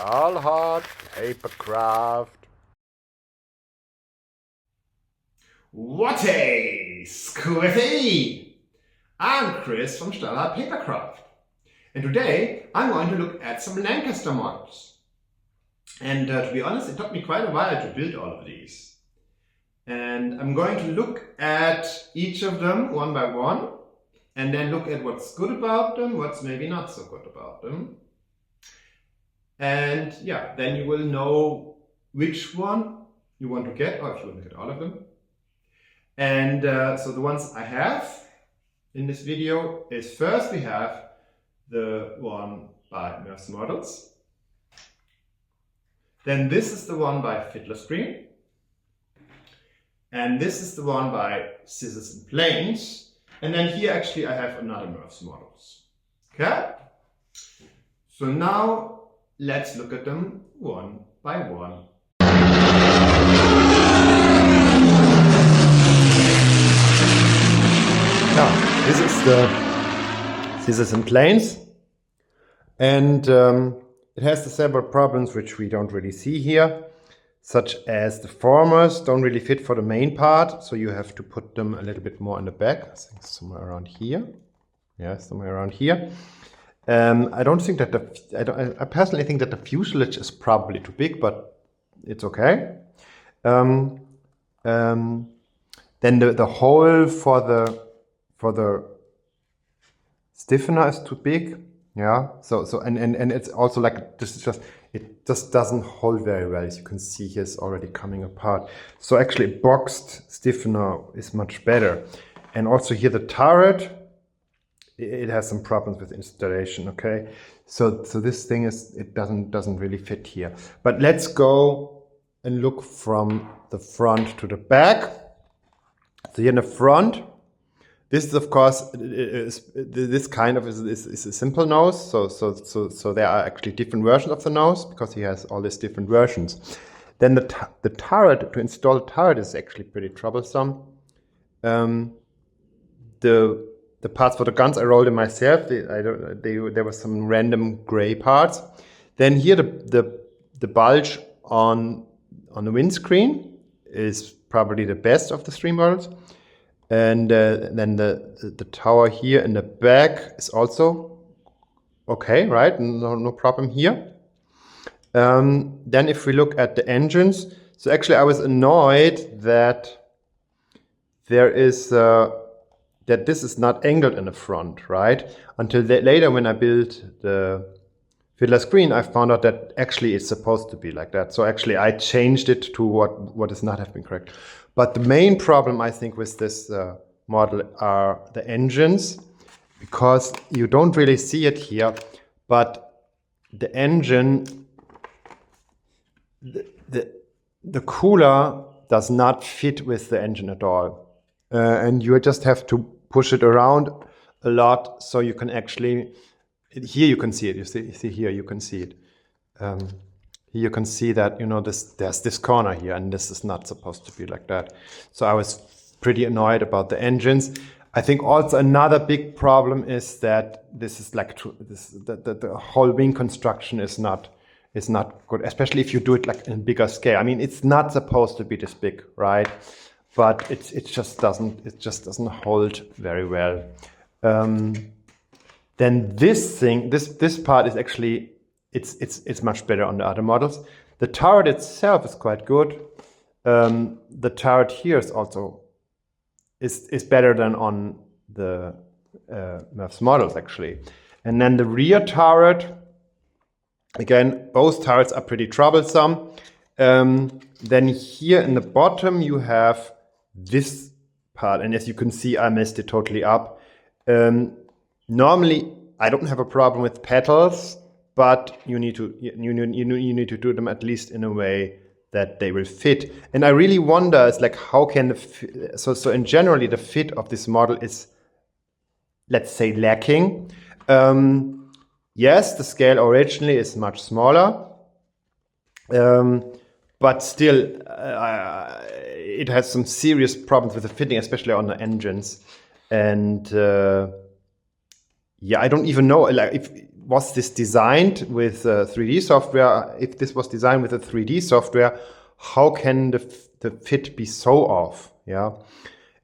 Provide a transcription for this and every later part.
all hot paper craft. What a squiffy! I'm Chris from Untitled Papercraft, and today I'm going to look at some Lancaster models. And to be honest, it took me quite a while to build all of these. And I'm going to look at each of them one by one, and then look at what's good about them, what's maybe not so good about them. And yeah, then you will know which one you want to get, or if you want to get all of them. And so the ones I have in this video is, first we have the one by Murph's Models. Then this is the one by Fiddler Screen. And this is the one by Scissors and Planes. And then here actually I have another Murph's Models. Okay? So now let's look at them one by one. Now, this is the Scissors and Planes, and it has the several problems which we don't really see here, such as the formers don't really fit for the main part, so you have to put them a little bit more in the back. I think somewhere around here. Yeah, somewhere around here. I don't think that I personally think that the fuselage is probably too big, but it's okay. Then the hole for the stiffener is too big. Yeah. And it's also like this is just, it just doesn't hold very well. As you can see here, it's already coming apart. So actually boxed stiffener is much better. And also here the turret, it has some problems with installation. Okay. So this thing is, it doesn't really fit here. But let's go and look from the front to the back. So here in the front, this is of course this kind of is a simple nose. So there are actually different versions of the nose because he has all these different versions. Then the turret, to install the turret is actually pretty troublesome. The parts for the guns I rolled in myself. There were some random gray parts. Then here the bulge on the windscreen is probably the best of the three models. And then the tower here in the back is also okay, right? No problem here. Then if we look at the engines, so actually I was annoyed that there is that this is not angled in the front, right? Until later when I built the Fiddler Screen, I found out that actually it's supposed to be like that. So actually I changed it to what does not have been correct. But the main problem I think with this model are the engines, because you don't really see it here, but the engine, the cooler does not fit with the engine at all. And you just have to push it around a lot so you can actually, here you can see it, you see here you can see it. Here you can see that, you know, there's this corner here, and this is not supposed to be like that. So I was pretty annoyed about the engines. I think also another big problem is that this is like the whole wing construction is not good, especially if you do it like in bigger scale. I mean, it's not supposed to be this big, right? But it just doesn't hold very well. Then this part is actually, it's much better on the other models. The turret itself is quite good. The turret here is also is better than on the Murph's Models actually. And then the rear turret, again, both turrets are pretty troublesome. Then here in the bottom you have this part, and as you can see, I messed it totally up. Normally, I don't have a problem with petals, but you need to do them at least in a way that they will fit. And I really wonder, it's like, how can so in generally the fit of this model is, let's say, lacking. Yes, the scale originally is much smaller, but still it has some serious problems with the fitting, especially on the engines. And yeah, I don't even know, like, if was this designed with 3D software? If this was designed with a 3D software, how can the fit be so off? Yeah.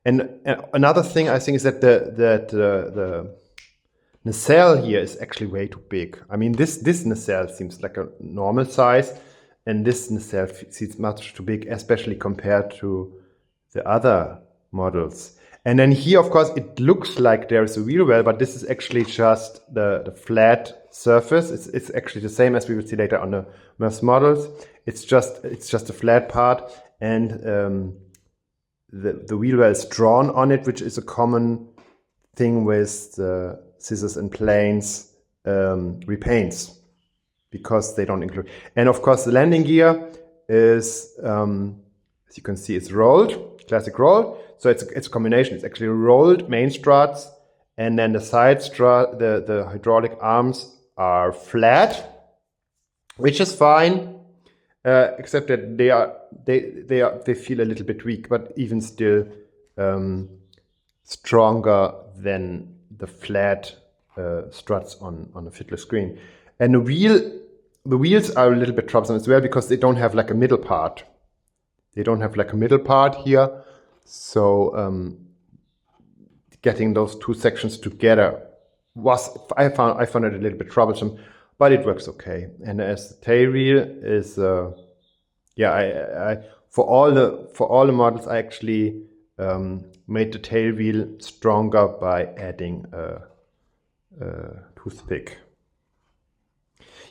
And another thing I think is that the nacelle here is actually way too big. I mean, this nacelle seems like a normal size, and this nacelle seems much too big, especially compared to the other models. And then here, of course, it looks like there is a wheel well, but this is actually just the flat surface. It's actually the same as we will see later on the Murph models. It's just a flat part, and the wheel well is drawn on it, which is a common thing with the scissors and planes repaints, because they don't include. And of course, the landing gear is, as you can see, it's rolled, classic roll. So it's a combination. It's actually rolled main struts, and then the side strut, the hydraulic arms are flat, which is fine, except that they feel a little bit weak, but even still stronger than the flat struts on a Fiddler screen. And the wheels are a little bit troublesome as well, because they don't have like a middle part. They don't have like a middle part here. So getting those two sections together I found it a little bit troublesome, but it works okay. And as the tail wheel is, I for all the models, I actually made the tail wheel stronger by adding a toothpick.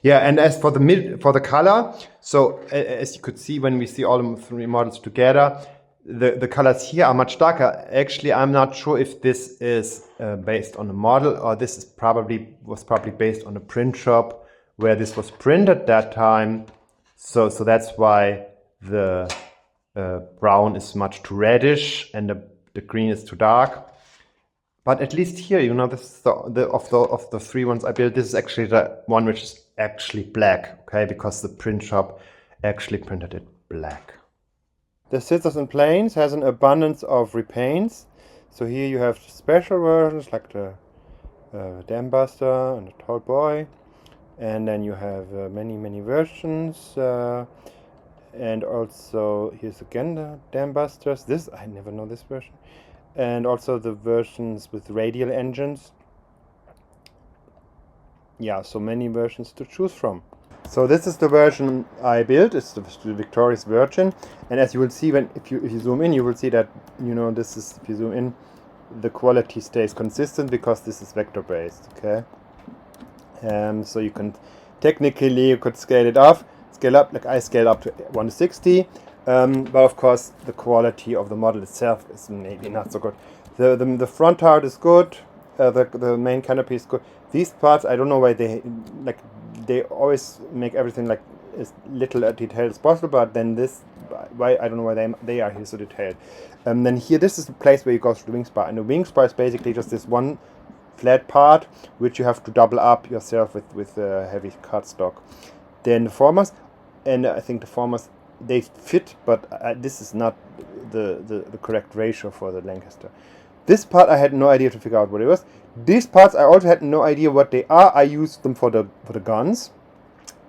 Yeah, and as for the color, so as you could see when we see all the three models together, the colors here are much darker. Actually, I'm not sure if this is based on a model, or this is was probably based on a print shop where this was printed that time. So that's why the brown is much too reddish and the green is too dark. But at least here, you know, this is of the three ones I built, this is actually the one which is actually black, okay, because the print shop actually printed it black. The scissors and planes has an abundance of repaints. So here you have special versions like the Dam Buster and the Tall Boy, and then you have many versions. And also here's again the Dam Busters. This I never know this version. And also the versions with radial engines. Yeah, so many versions to choose from. So this is the version I built. It's the Victorious version, and as you will see if you zoom in, you will see that, you know, this is, if you zoom in, the quality stays consistent because this is vector based. Okay, so you can technically scale it up, like I scale up to 1:60, but of course the quality of the model itself is maybe not so good. The front art is good. The main canopy is good. These parts, I don't know why they always make everything like as little detailed as possible, but then I don't know why they are here so detailed. Then here, this is the place where you go through the wing spar, and the wing spar is basically just this one flat part which you have to double up yourself with heavy cardstock. Then the formers, and I think the formers, they fit, but this is not the correct ratio for the Lancaster. This part I had no idea to figure out what it was. These parts I also had no idea what they are. I used them for the guns.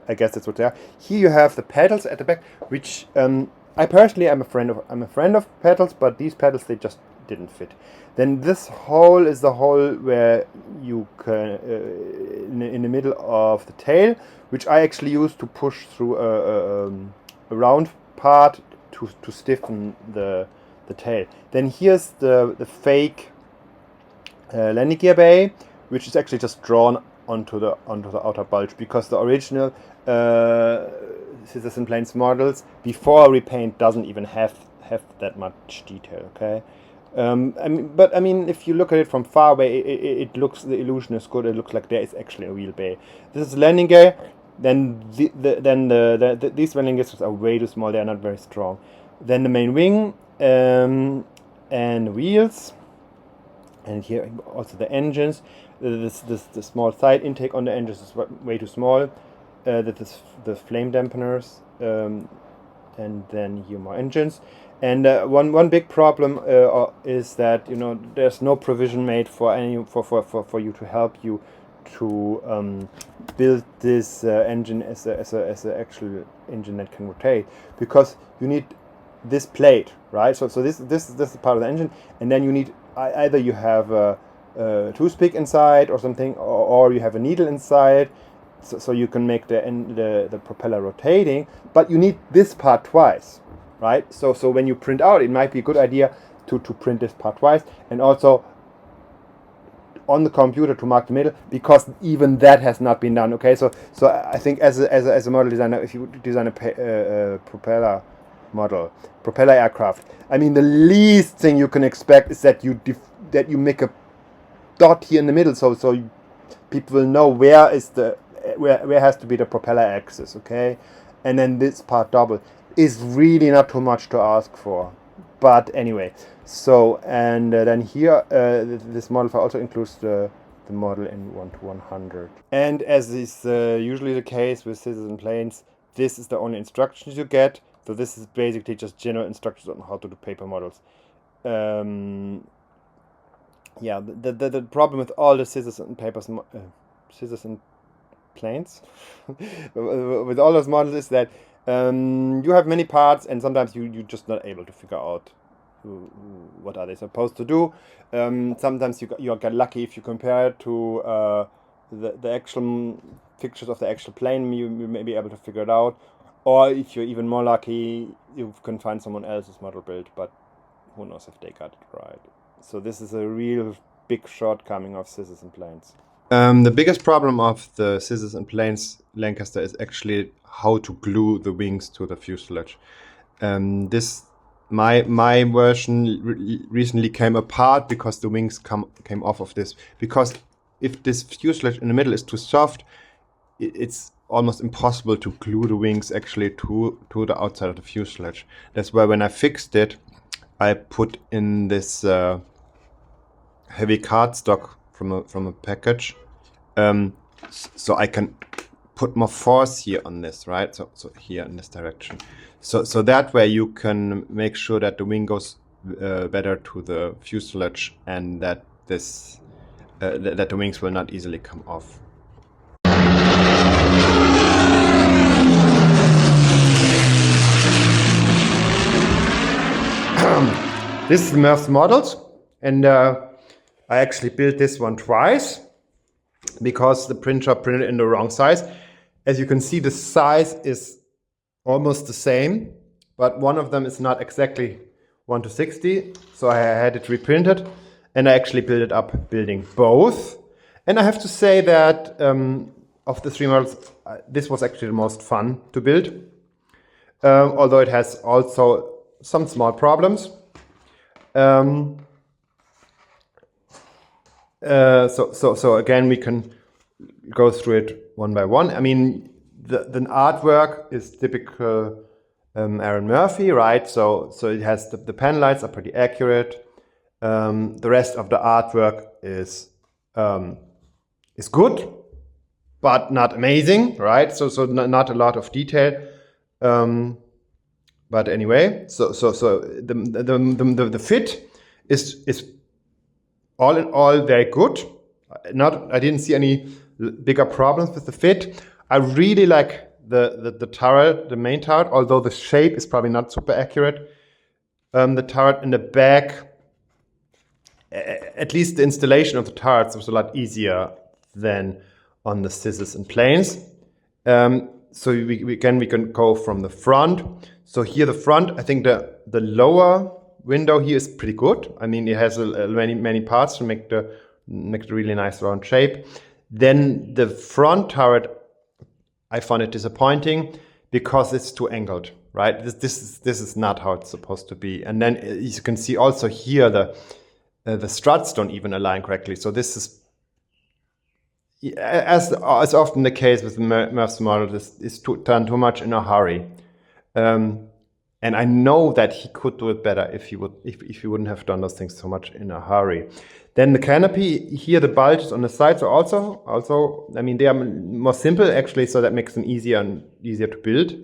I guess that's what they are. Here you have the pedals at the back, which I personally am a friend of. I'm a friend of pedals, but these pedals, they just didn't fit. Then this hole is the hole where you can in the middle of the tail, which I actually used to push through a round part to stiffen the tail. Then here's the fake landing gear bay, which is actually just drawn onto the outer bulge, because the original scissors and planes models before repaint doesn't even have that much detail. Okay, I mean, if you look at it from far away, it looks, the illusion is good. It looks like there is actually a wheel bay. This is landing gear. Then these landing gears are way too small. They are not very strong. Then the main wing and wheels, and here also the engines. The small side intake on the engines is way too small. The flame dampeners, and then here more engines. And one big problem is that, you know, there's no provision made for you to help you to build this engine as a actual engine that can rotate, because you need this plate, right? So this is part of the engine, and then you need either you have a toothpick inside or something, or you have a needle inside, so you can make the propeller rotating. But you need this part twice, right? So when you print out, it might be a good idea to print this part twice, and also on the computer to mark the middle, because even that has not been done. Okay, so I think as a model designer, if you design a propeller aircraft, I mean, the least thing you can expect is that you make a dot here in the middle, so people will know where has to be the propeller axis. Okay, and then this part double is really not too much to ask for. But anyway, so and then here this model file also includes the model in 1:100. And as is usually the case with scissors and planes, this is the only instructions you get. So this is basically just general instructions on how to do paper models. Yeah, the problem with all the scissors and scissors and planes with all those models is that you have many parts, and sometimes you're just not able to figure out what are they supposed to do. Sometimes you get lucky if you compare it to the actual pictures of the actual plane. You may be able to figure it out, or if you're even more lucky, you can find someone else's model build, but who knows if they got it right. So this is a real big shortcoming of scissors and planes. The biggest problem of the scissors and planes Lancaster is actually how to glue the wings to the fuselage. My version recently came apart because the wings came off of this. Because if this fuselage in the middle is too soft, it's almost impossible to glue the wings actually to the outside of the fuselage. That's why when I fixed it, I put in this heavy cardstock from a package, so I can put more force here on this, right? So here in this direction. So that way you can make sure that the wing goes better to the fuselage, and that that the wings will not easily come off. This is Murph's models, and I actually built this one twice because the print shop printed in the wrong size. As you can see, the size is almost the same, but one of them is not exactly 1:60, so I had it reprinted, and I actually built it up building both. And I have to say that of the three models, this was actually the most fun to build, although it has also some small problems. So again, we can go through it one by one. I mean, the artwork is typical Aaron Murphy, right? So it has the pen lights are pretty accurate. The rest of the artwork is good, but not amazing, right? So not a lot of detail. But anyway, so the fit is all in all very good. I didn't see any bigger problems with the fit. I really like the turret, the main turret, although the shape is probably not super accurate. The turret in the back, at least the installation of the turrets was a lot easier than on the scissors and planes. So we can go from the front. So here the front, I think the lower window here is pretty good. I mean, it has many parts to make the really nice round shape. Then the front turret, I found it disappointing because it's too angled, right? This is not how it's supposed to be. And then you can see also here the struts don't even align correctly. So this is, as often the case with the Murph's model, this is done too much in a hurry. And I know that he could do it better if he wouldn't have done those things so much in a hurry. Then the canopy, here the bulges on the sides are also, I mean, they are more simple actually, so that makes them easier to build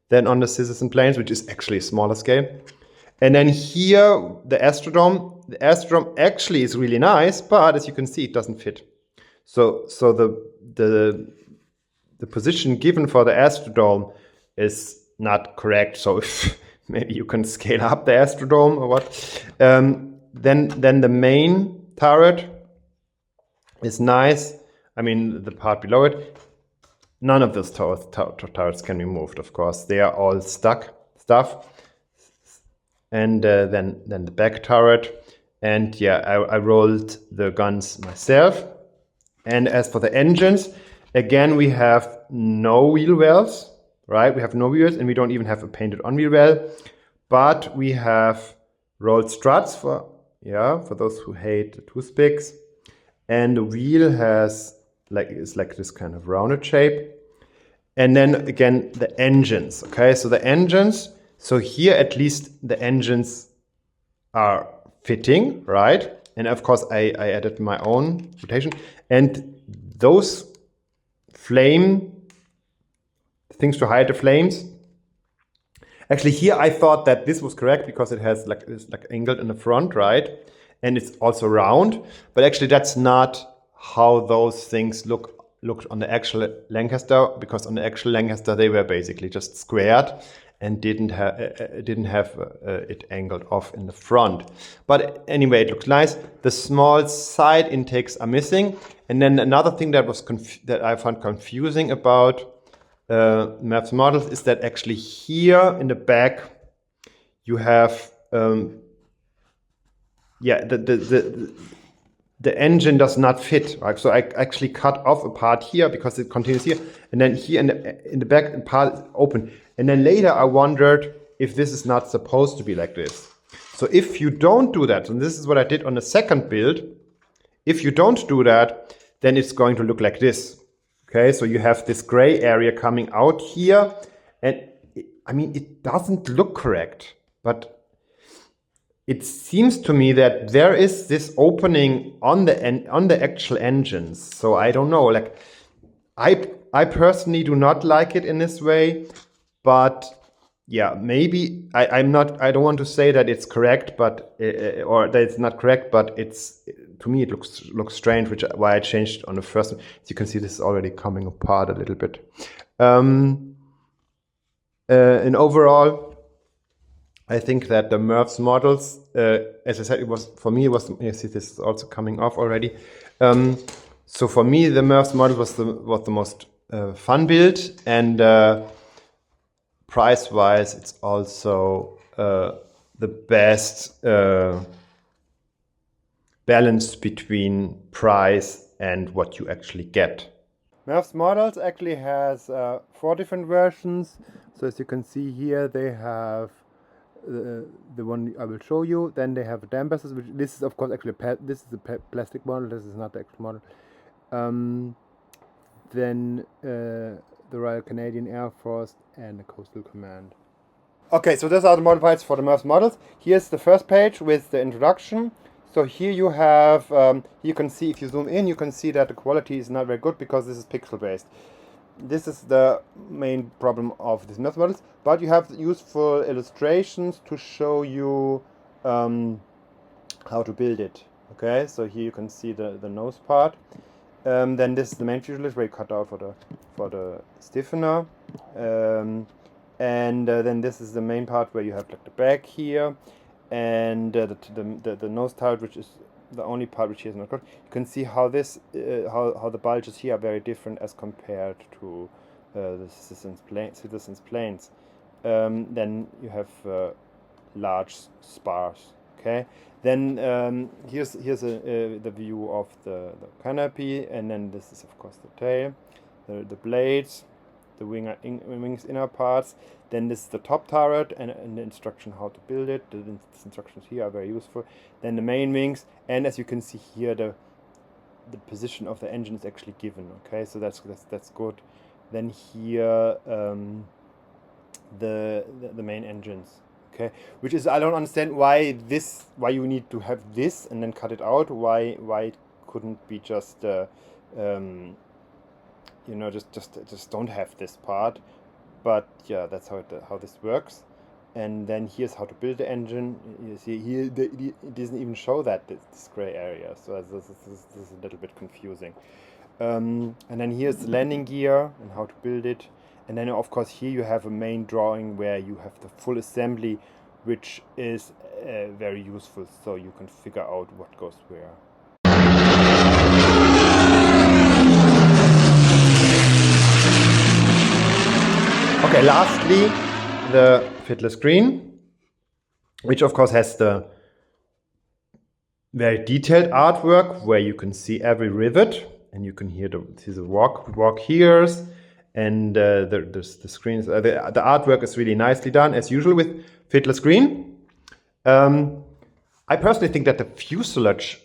than on the scissors and planes, which is actually a smaller scale. And then here, the Astrodome. The Astrodome actually is really nice, but as you can see, it doesn't fit. So the the position given for the Astrodome is not correct. So if maybe you can scale up the Astrodome or what. Then the main turret is nice. I mean, the part below it. None of those turrets can be moved, of course. They are all stuff. And then the back turret. And yeah, I rolled the guns myself. And as for the engines, again, we have no wheel wells, right? We have no wheels, and we don't even have a painted on wheel well. But we have rolled struts for those who hate the toothpicks. And the wheel is like this kind of rounded shape. And then again, the engines, okay? So the engines, so here at least the engines are fitting, right? And of course I added my own rotation. And those things to hide the flames, actually here I thought that this was correct because it has it's angled in the front, right? And it's also round, but actually that's not how those things looked on the actual Lancaster, because on the actual Lancaster they were basically just squared and didn't have it angled off in the front. But anyway, it looks nice. The small side intakes are missing, and then another thing that I found confusing about Murph's models is that actually here in the back you have the engine does not fit, right? So I actually cut off a part here because it continues here, and then here in the back, the part is open. And then later I wondered if this is not supposed to be like this. So if you don't do that, and this is what I did on the second build, if you don't do that, then it's going to look like this. Okay, so you have this gray area coming out here, and it doesn't look correct, but it seems to me that there is this opening on the actual engines. So I don't know, like I personally do not like it in this way, but yeah, maybe I don't want to say that it's correct, but or that it's not correct, but to me it looks strange, why I changed it on the first one. As you can see, this is already coming apart a little bit. And overall, I think that the Murph's models, as I said, you see this is also coming off already. So for me, the Murph's model was the most fun build, and price-wise, it's also the best balance between price and what you actually get. Murph's models actually has 4 different versions. So as you can see here, they have the one I will show you. Then they have dampers, which this is of course actually this is a plastic model. This is not the actual model. Then the Royal Canadian Air Force and the Coastal Command. Okay, so those are the model files for the Murph's models. Here's the first page with the introduction. So here you have, you can see, if you zoom in, you can see that the quality is not very good because this is pixel based. This is the main problem of these Murph models, but you have useful illustrations to show you how to build it. Okay, so here you can see the nose part. Then this is the main fuselage where you cut out for the stiffener, and then this is the main part where you have like the back here, and the nose turret, which is the only part which is not cut. You can see how this how the bulges here are very different as compared to the citizens planes. Then you have large spars. Okay. Then here's the view of the canopy, and then this is of course the tail, the blades, the wings inner parts. Then this is the top turret and the instruction how to build it. The instructions here are very useful. Then the main wings, and as you can see here, the position of the engine is actually given. Okay, so that's good. Then here the main engines. Okay, which is, I don't understand why you need to have this and then cut it out. Why it couldn't be just just don't have this part. But yeah, that's how this works. And then here's how to build the engine. You see here it doesn't even show that this gray area, so this is a little bit confusing. And then here's the landing gear and how to build it. And then of course here you have a main drawing where you have the full assembly, which is very useful, so you can figure out what goes where. Okay, lastly, the Fiddler screen, which of course has the very detailed artwork where you can see every rivet and you can see the walk hears, and the screens. The artwork is really nicely done as usual with Fiddler screen. I personally think that the fuselage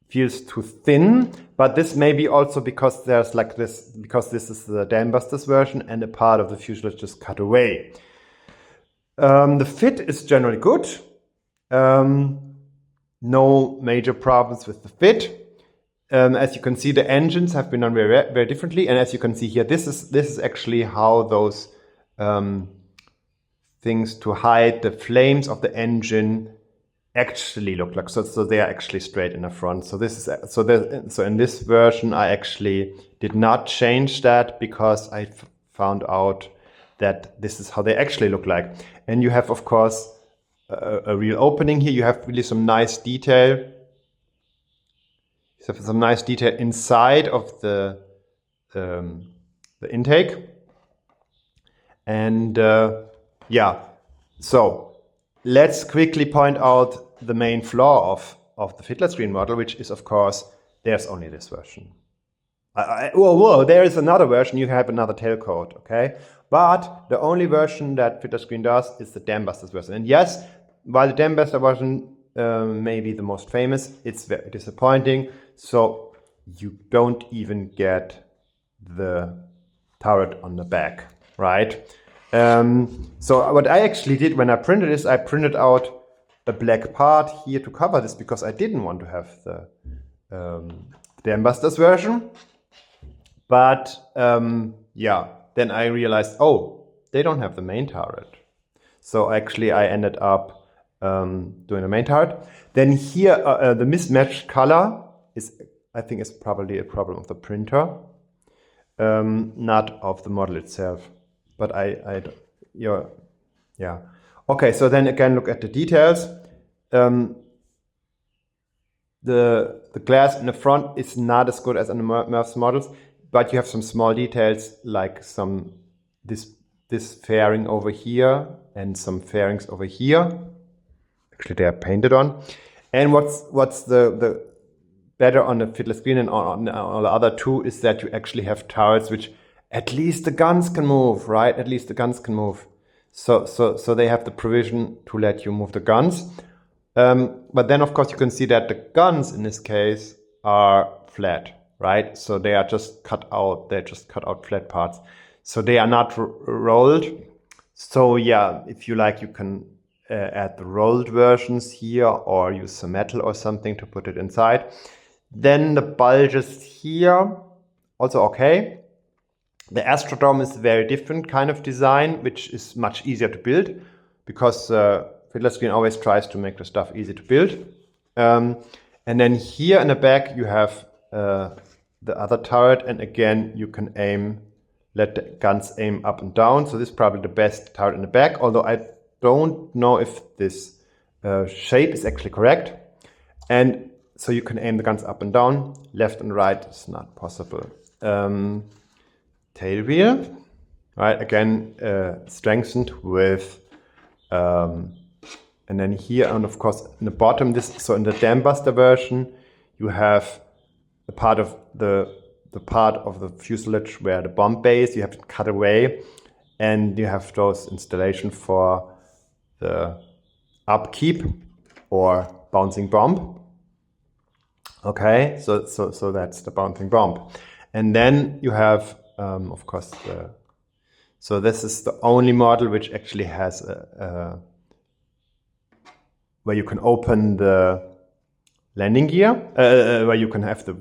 feels too thin, but this may be also because there's like this, because this is the Dambusters version and a part of the fuselage just cut away. The fit is generally good. No major problems with the fit. As you can see, the engines have been done very, very differently, and as you can see here, this is actually how those things to hide the flames of the engine actually look like. So they are actually straight in the front. So this is so in this version I actually did not change that because I found out that this is how they actually look like. And you have of course a real opening here. You have really some nice detail. You have some nice detail inside of the intake. And yeah, so let's quickly point out the main flaw of the Fiddler screen model, which is of course there's only this version. Whoa, there is another version. You have another tailcoat, okay? But the only version that Fiddler screen does is the Dambusters version. And yes, while the Dambuster version may be the most famous, it's very disappointing. So you don't even get the turret on the back, right? So what I actually did when I printed this, I printed out a black part here to cover this because I didn't want to have the Dambusters version. But yeah, then I realized, oh, they don't have the main turret. So actually I ended up doing the main turret. Then here the mismatched color is, I think, is probably a problem of the printer, not of the model itself. But yeah. Okay, so then again, look at the details. The glass in the front is not as good as on the Murph's models, but you have some small details like this fairing over here and some fairings over here. Actually, they are painted on. And what's the better on the Fiddler screen and on the other two is that you actually have turrets which at least the guns can move, right? At least the guns can move. So they have the provision to let you move the guns. But then, of course, you can see that the guns in this case are flat, right? So they are just cut out. They're just cut out flat parts. So they are not rolled. So yeah, if you like, you can add the rolled versions here or use some metal or something to put it inside. Then the bulges here, also okay. The Astrodome is a very different kind of design, which is much easier to build because Fiddler screen always tries to make the stuff easy to build. And then here in the back you have the other turret, and again you can let the guns aim up and down. So this is probably the best turret in the back, although I don't know if this shape is actually correct. And so you can aim the guns up and down, left and right is not possible. Tail wheel, right? Again, strengthened with, and then here, and of course in the bottom, so in the Dambuster version, you have a part of the fuselage where the bomb bay is. You have to cut away, and you have those installation for the upkeep or bouncing bomb. Okay, so that's the bouncing bomb, and then you have. Of course, so this is the only model which actually has where you can open the landing gear, where you can have the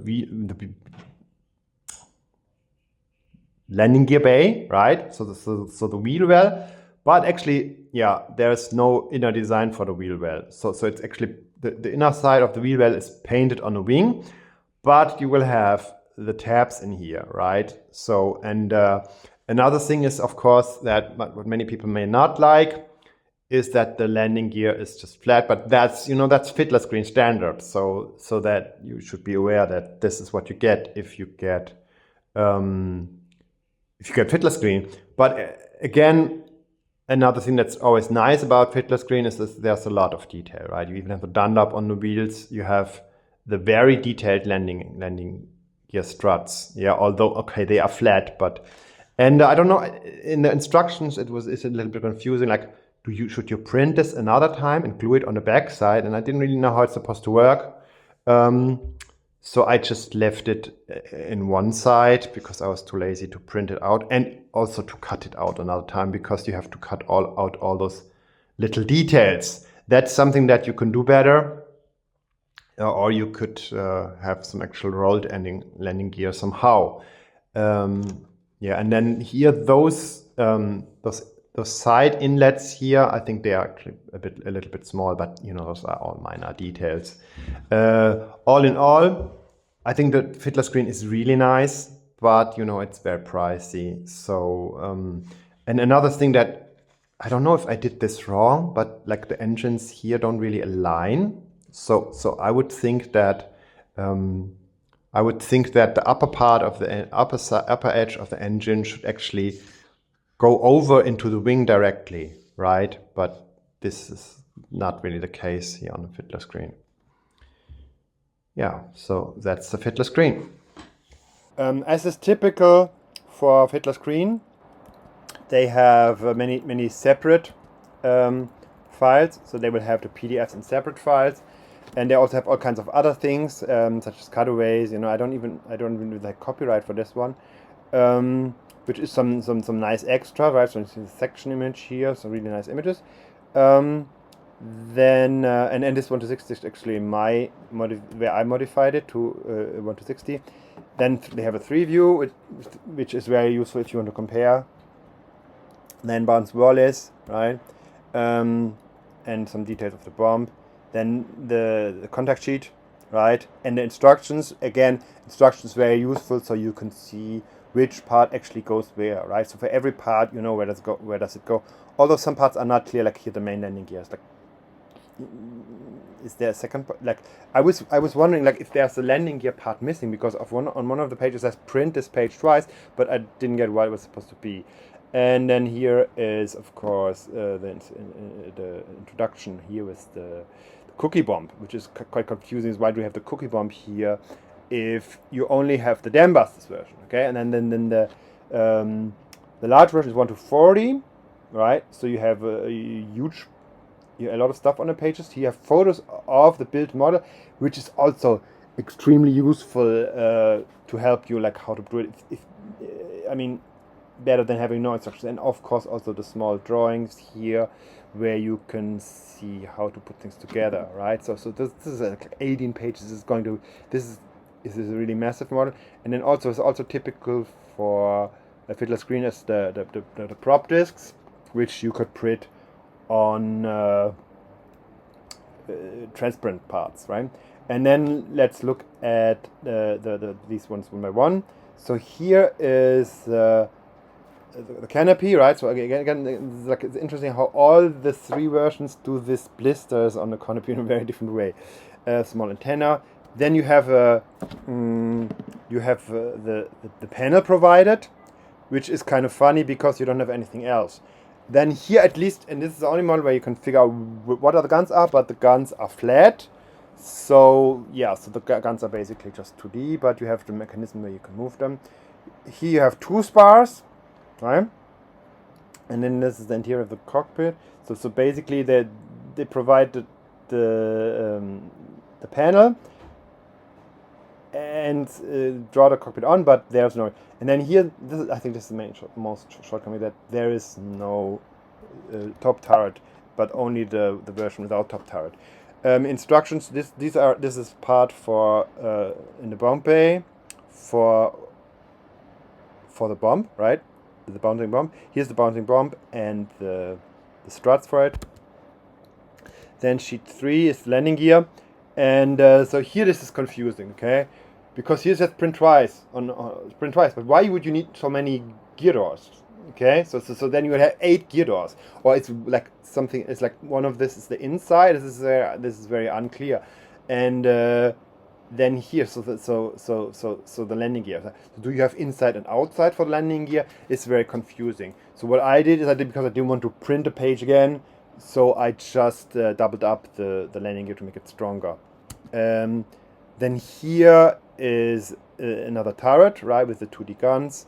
landing gear bay, right? So the wheel well, but actually, yeah, there's no inner design for the wheel well. So it's actually the inner side of the wheel well is painted on the wing, but you will have the tabs in here, right? So, and another thing is, of course, that what many people may not like is that the landing gear is just flat, but that's, you know, that's Fiddler screen standard. So that you should be aware that this is what you get if you get Fiddler screen. But again, another thing that's always nice about Fiddler screen is there's a lot of detail, right? You even have the Dunlop on the wheels. You have the very detailed landing gear struts. Yeah, although, okay, they are flat, but, and I don't know, in the instructions, it's a little bit confusing. Like, should you print this another time and glue it on the back side? And I didn't really know how it's supposed to work. So I just left it in one side because I was too lazy to print it out, and also to cut it out another time because you have to cut out all those little details. That's something that you can do better, or you could have some actual rolled landing gear somehow. Yeah, and then here those side inlets here, I think they are actually a little bit small, but you know, those are all minor details. All in all, I think the Fiddler screen is really nice, but you know, it's very pricey. So, and another thing that, I don't know if I did this wrong, but like the engines here don't really align. So I would think that the upper part of the upper edge of the engine should actually go over into the wing directly, right? But this is not really the case here on the Fiddler screen. Yeah, so that's the Fiddler screen. As is typical for Fiddler screen, they have many separate files. So they will have the PDFs in separate files, and they also have all kinds of other things, such as cutaways. You know, I don't even do the copyright for this one. Which is some nice extra, right? So you see the section image here, some really nice images. Then and this 1:60 is actually where I modified it to 1:60. Then they have a 3 view, which is very useful if you want to compare. Then Barnes Wallace, right? And some details of the bomb. Then the contact sheet, right? And the instructions. Again, instructions very useful, so you can see which part actually goes where, right? So for every part, you know where does it go. Although some parts are not clear, like here the main landing gears. Like, is there a second part? Like, I was wondering, like, if there's a landing gear part missing, because on one of the pages it says print this page twice, but I didn't get what it was supposed to be. And then here is, of course, the introduction here with the cookie bomb, which is quite confusing. Why do we have the cookie bomb here if you only have the Dambusters version? Okay, and then the large version is 1:40, right? So you have a lot of stuff on the pages. Here you have photos of the built model, which is also extremely useful to help you, like, how to do it. I mean, better than having no instructions. And of course also the small drawings here where you can see how to put things together, right? So this is like 18 pages. This is a really massive model. And then also it's also typical for a Fiddler screen as the prop discs, which you could print on transparent parts, right? And then let's look at these ones one by one. So here is the canopy, right? So again, it's interesting how all the 3 versions do this blisters on the canopy in a very different way. Small antenna. Then you have the panel provided, which is kind of funny because you don't have anything else. Then here, at least, and this is the only model where you can figure out what the guns are, but the guns are flat. So yeah, so the guns are basically just 2D, but you have the mechanism where you can move them. Here you have 2 spars, right? And then this is the interior of the cockpit. So basically they provide the panel and draw the cockpit on, but there's no. And then here, I think this is the most shortcoming, that there is no top turret, but only the version without top turret. Instructions. This is part for in the bomb bay for the bomb, right? The bouncing bomb. Here's the bouncing bomb and the struts for it. Then sheet 3 is landing gear, and so here this is confusing. Okay, because here it says print twice print twice. But why would you need so many gear doors? Okay, so then you would have 8 gear doors, or it's like something. It's like one of this is the inside. This is very unclear, and then here, so the landing gear. So do you have inside and outside for the landing gear? It's very confusing. So what I did is because I didn't want to print a page again, so I just doubled up the landing gear to make it stronger. Then here is another turret, right, with the 2D guns.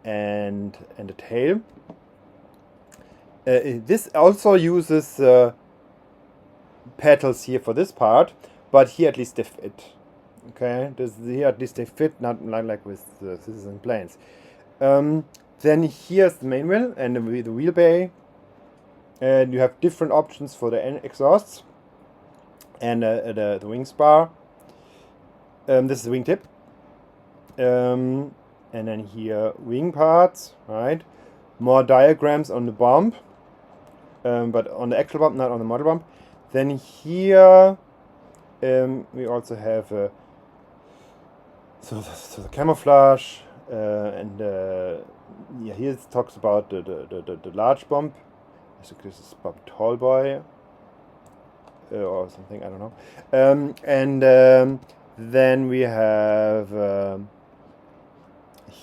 And the tail. This also uses petals here for this part, but here at least they fit. Okay, here at least they fit, not like with the scissors and planes. Then here's the main wheel and the wheel bay, and you have different options for the exhausts and the wing spar. This is the wingtip. And then here, wing parts, right? More diagrams on the bump, but on the actual bump, not on the model bump. Then here, we also have so the camouflage, and yeah, here it talks about the large bump. I think this is Bob Tallboy or something, I don't know. And then we have.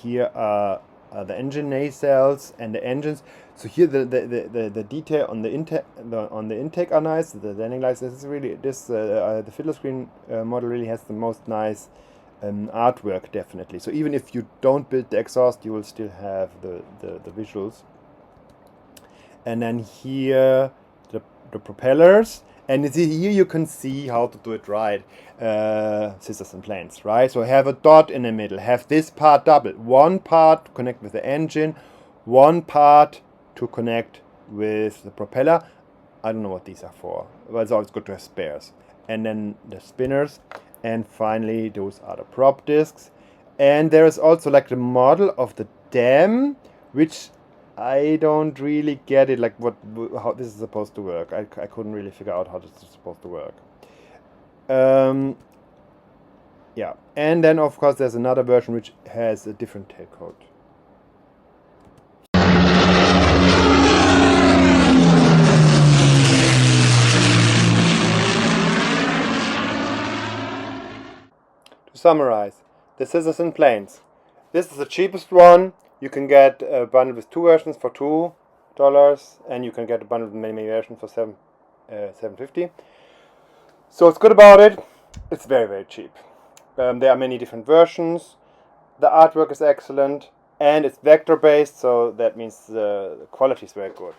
Here are the engine nacelles and the engines. So here the detail on the intake are nice. The landing lights. This is really the Fiddler screen model really has the most nice artwork, definitely. So even if you don't build the exhaust, you will still have the visuals. And then here the propellers. And here you can see how to do it right. Scissors and planes, right? So have a dot in the middle. Have this part double. One part to connect with the engine. One part to connect with the propeller. I don't know what these are for. But it's always good to have spares. And then the spinners. And finally, those are the prop discs. And there is also like the model of the dam, which I don't really get it, like how this is supposed to work. I couldn't really figure out how this is supposed to work. Yeah, and then of course there's another version which has a different tailcode. To summarize, the scissors and planes. This is the cheapest one. You can get a bundle with 2 versions for $2, and you can get a bundle with many versions for $7.50. So what's good about it? It's very, very cheap. There are many different versions. The artwork is excellent, and it's vector based, so that means the quality is very good.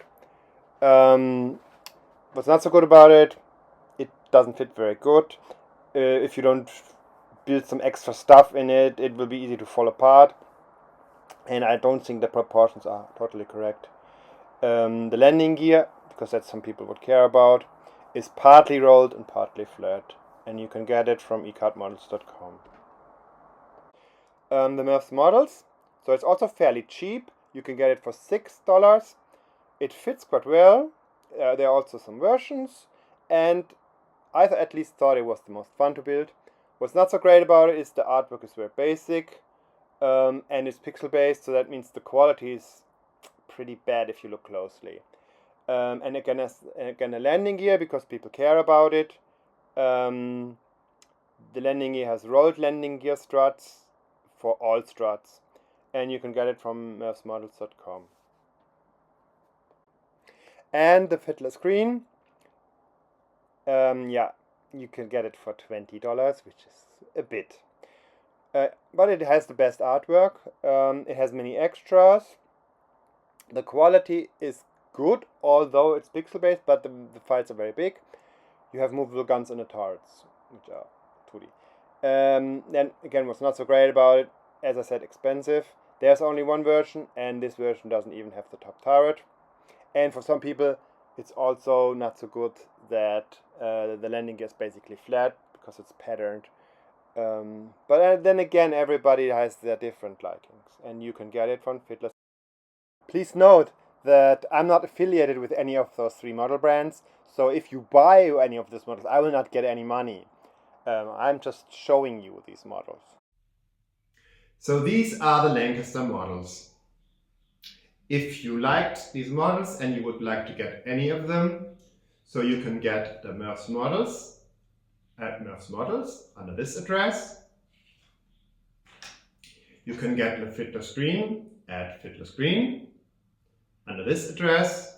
What's not so good about it? It doesn't fit very good. If you don't build some extra stuff in it, it will be easy to fall apart. And I don't think the proportions are totally correct. The landing gear, because that's some people would care about, is partly rolled and partly flat. And you can get it from ecardmodels.com. The Murph's models. So it's also fairly cheap. You can get it for $6. It fits quite well. There are also some versions. And I at least thought it was the most fun to build. What's not so great about it is the artwork is very basic. And it's pixel based, so that means the quality is pretty bad if you look closely. And again a landing gear, because people care about it. The landing gear has rolled landing gear struts for all struts, and you can get it from murphsmodels.com. And the Fiddler screen, yeah, you can get it for $20, which is a bit. But it has the best artwork. It has many extras. The quality is good, although it's pixel based, but the files are very big. You have movable guns and the turrets, which are 2D. Then again, what's not so great about it, as I said, expensive. There's only one version, and this version doesn't even have the top turret. And for some people, it's also not so good that the landing gear is basically flat because it's patterned. But then again, everybody has their different likings, and you can get it from Fiddler. Please note that I'm not affiliated with any of those 3 model brands, so if you buy any of these models, I will not get any money. I'm just showing you these models. So these are the Lancaster models. If you liked these models and you would like to get any of them, so you can get the Murph's models at Murph's Models under this address. You can get the Fiddler screen at Fiddler screen under this address.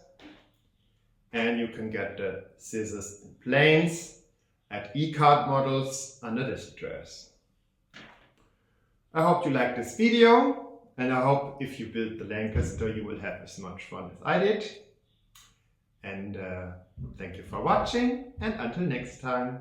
And you can get the scissors and planes at ecardmodels under this address. I hope you liked this video, and I hope if you build the Lancaster you will have as much fun as I did. And thank you for watching, and until next time.